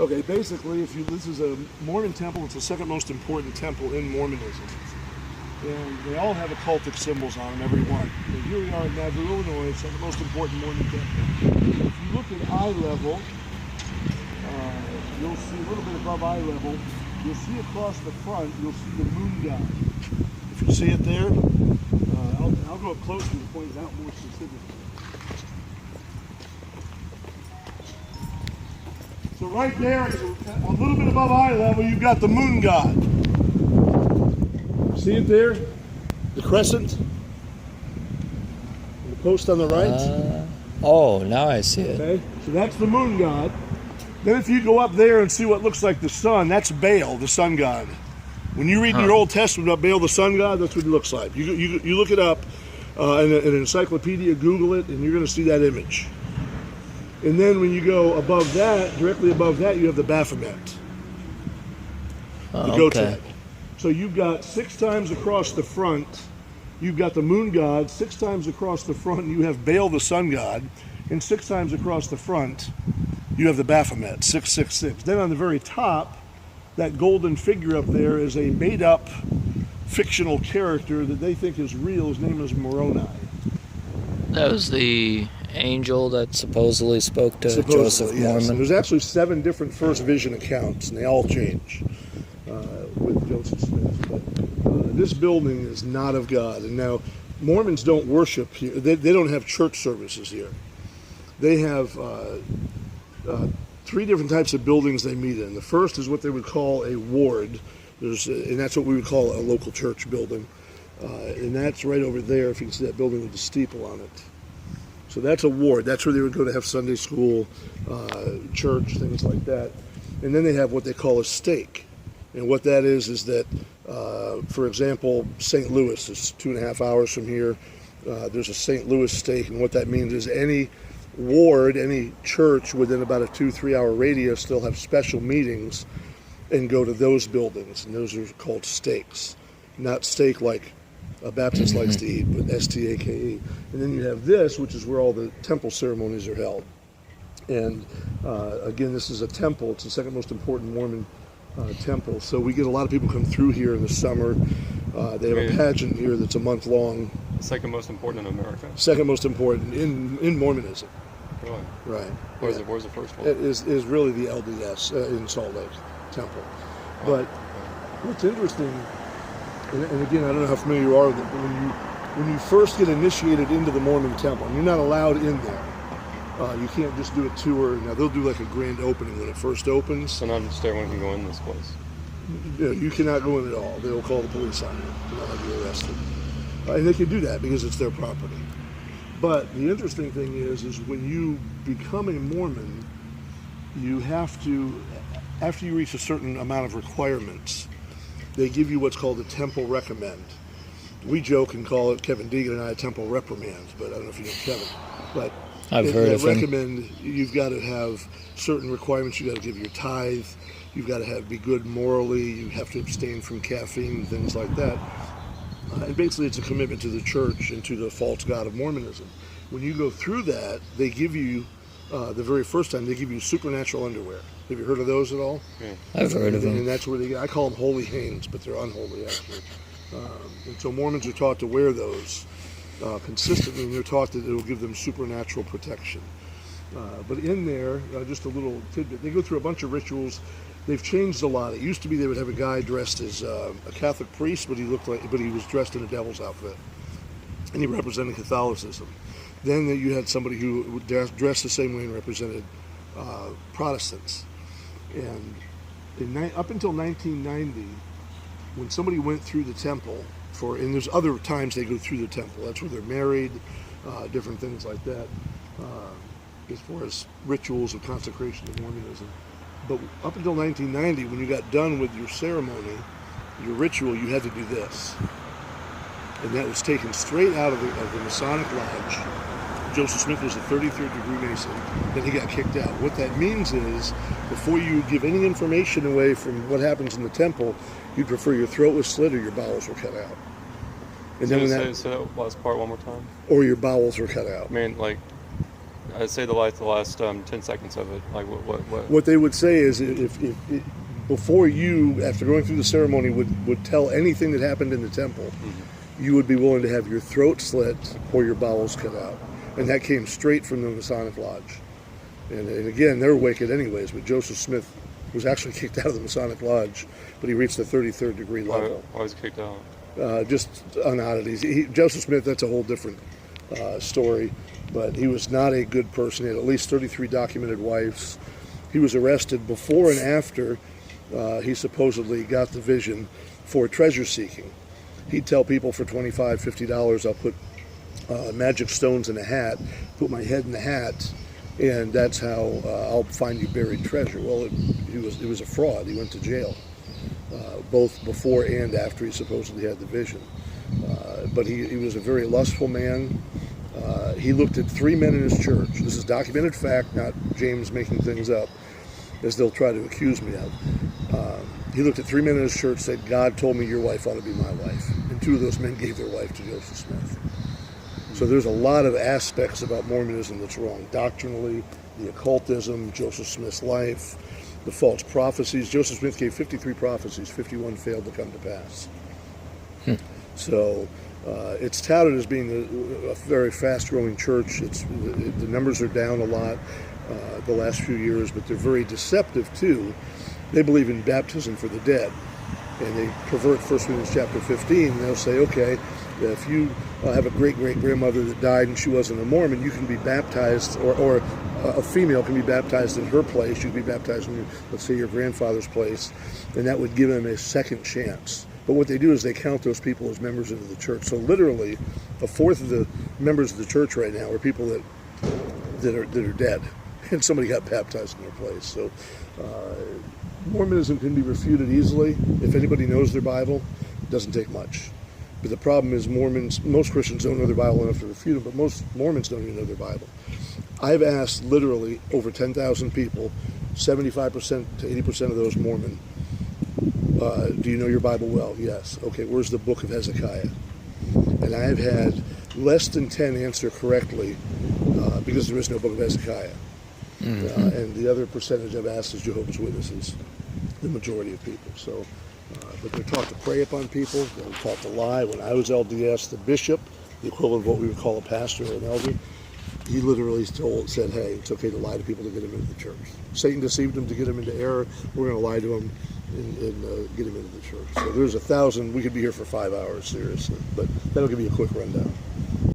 Okay, basically, this is a Mormon temple. It's the second most important temple in Mormonism. And they all have occultic symbols on them, every one. And here we are in Nauvoo, Illinois, second most important Mormon temple. If you look at eye level, you'll see a little bit above eye level, you'll see across the front, you'll see the moon god. If you see it there, I'll go up closer to point it out more specifically. So right there, a little bit above eye level, you've got the moon god. See it there? The crescent? The post on the right? Oh, now I see it. Okay, so that's the moon god. Then if you go up there and see what looks like the sun, that's Baal, the sun god. When you read in your Old Testament about Baal, the sun god, that's what he looks like. You look it up in an encyclopedia, Google it, and you're going to see that image. And then when you go above that, directly above that, you have the Baphomet, the goat's head. So you've got 6 times across the front, you've got the moon god. 6 times across the front, you have Baal, the sun god. And 6 times across the front, you have the Baphomet, 666. Then on the very top, that golden figure up there is a made-up fictional character that they think is real. His name is Moroni. That was the angel that supposedly spoke to Joseph Mormon. Yes. There's actually 7 different first vision accounts, and they all change with Joseph Smith. But this building is not of God. And now, Mormons don't worship here. They don't have church services here. They have 3 different types of buildings they meet in. The first is what they would call a ward, and that's what we would call a local church building. And that's right over there, if you can see that building with the steeple on it. So that's a ward. That's where they would go to have Sunday school, church, things like that. And then they have what they call a stake. And what that is that, for example, St. Louis is 2.5 hours from here. There's a St. Louis stake, and what that means is any ward, any church within about a 2-3 hour radius, they'll have special meetings and go to those buildings. And those are called stakes. Not steak like a Baptist likes to eat, but S-T-A-K-E. And then you have this, which is where all the temple ceremonies are held. And again, this is a temple. It's the second most important Mormon temple. So we get a lot of people come through here in the summer. They have a pageant here that's a month long. Second most important in America? Second most important in Mormonism. Really? Right. Where's the first one? It is really the LDS in Salt Lake Temple. But what's interesting, and again, I don't know how familiar you are with it, but when you first get initiated into the Mormon temple, and you're not allowed in there, you can't just do a tour. Now, they'll do like a grand opening when it first opens. So not just everyone can go in this place? You cannot go in at all. They'll call the police on you. They'll have you arrested. And they can do that because it's their property. But the interesting thing is when you become a Mormon, you have to, after you reach a certain amount of requirements, they give you what's called a temple recommend. We joke and call it, Kevin Deegan and I, a temple reprimand, but I don't know if you know Kevin. But I've heard of him. Recommend, you've got to have certain requirements. You've got to give your tithe. You've got to be good morally. You have to abstain from caffeine and things like that. And basically it's a commitment to the church and to the false god of Mormonism. When you go through that, they give you, the very first time, they give you supernatural underwear. Have you heard of those at all? Yeah. I've heard of them. And that's where I call them holy hanes, but they're unholy actually. And so Mormons are taught to wear those consistently, and they're taught that it will give them supernatural protection. But in there, just a little tidbit, they go through a bunch of rituals. They've changed a lot. It used to be they would have a guy dressed as a Catholic priest, but he was dressed in a devil's outfit, and he represented Catholicism. Then you had somebody who dressed the same way and represented Protestants. And up until 1990, when somebody went through the temple, and there's other times they go through the temple. That's where they're married, different things like that, as far as rituals of consecration of Mormonism. But up until 1990, when you got done with your ceremony, your ritual, you had to do this. And that was taken straight out of the Masonic Lodge. Joseph Smith was a 33rd degree Mason. Then he got kicked out. What that means is, before you give any information away from what happens in the temple, you'd prefer your throat was slit or your bowels were cut out. And then say that last part one more time. Or your bowels were cut out. I mean, like, I'd say the last 10 seconds of it. Like what? What they would say is if before you, after going through the ceremony, would tell anything that happened in the temple, you would be willing to have your throat slit or your bowels cut out. And that came straight from the Masonic Lodge. And again, they're wicked anyways, but Joseph Smith was actually kicked out of the Masonic Lodge, but he reached the 33rd degree level. Why was he kicked out? Just on oddities. Joseph Smith, that's a whole different story, but he was not a good person. He had at least 33 documented wives. He was arrested before and after he supposedly got the vision for treasure seeking. He'd tell people for $25, $50, I'll put magic stones in a hat, put my head in the hat, and that's how I'll find you buried treasure. Well, it was a fraud. He went to jail, both before and after he supposedly had the vision. But he was a very lustful man. He looked at 3 men in his church. This is documented fact, not James making things up, as they'll try to accuse me of. He looked at 3 men in his church, said, God told me your wife ought to be my wife. And 2 of those men gave their wife to Joseph Smith. So there's a lot of aspects about Mormonism that's wrong. Doctrinally, the occultism, Joseph Smith's life, the false prophecies. Joseph Smith gave 53 prophecies, 51 failed to come to pass. So it's touted as being a very fast-growing church. The numbers are down a lot the last few years, but they're very deceptive too. They believe in baptism for the dead, and they pervert 1 Corinthians chapter 15. And they'll say, okay, if you have a great-great-grandmother that died and she wasn't a Mormon, you can be baptized, or a female can be baptized in her place. You can be baptized in, let's say, your grandfather's place, and that would give them a second chance. But what they do is they count those people as members of the church. So literally, a fourth of the members of the church right now are people that are dead, and somebody got baptized in their place. So Mormonism can be refuted easily. If anybody knows their Bible, it doesn't take much. But the problem is most Christians don't know their Bible enough to refute them, but most Mormons don't even know their Bible. I've asked literally over 10,000 people, 75% to 80% of those Mormon, do you know your Bible well? Yes. Okay, where's the book of Hezekiah? And I've had less than 10 answer correctly because there is no book of Hezekiah. And the other percentage I've asked is Jehovah's Witnesses, the majority of people. So, but they're taught to prey upon people. They're taught to lie. When I was LDS, the bishop, the equivalent of what we would call a pastor or an elder, he literally said, hey, it's okay to lie to people to get them into the church. Satan deceived him to get him into error. We're going to lie to him and get him into the church. So there's 1,000. We could be here for 5 hours, seriously. But that'll give you a quick rundown.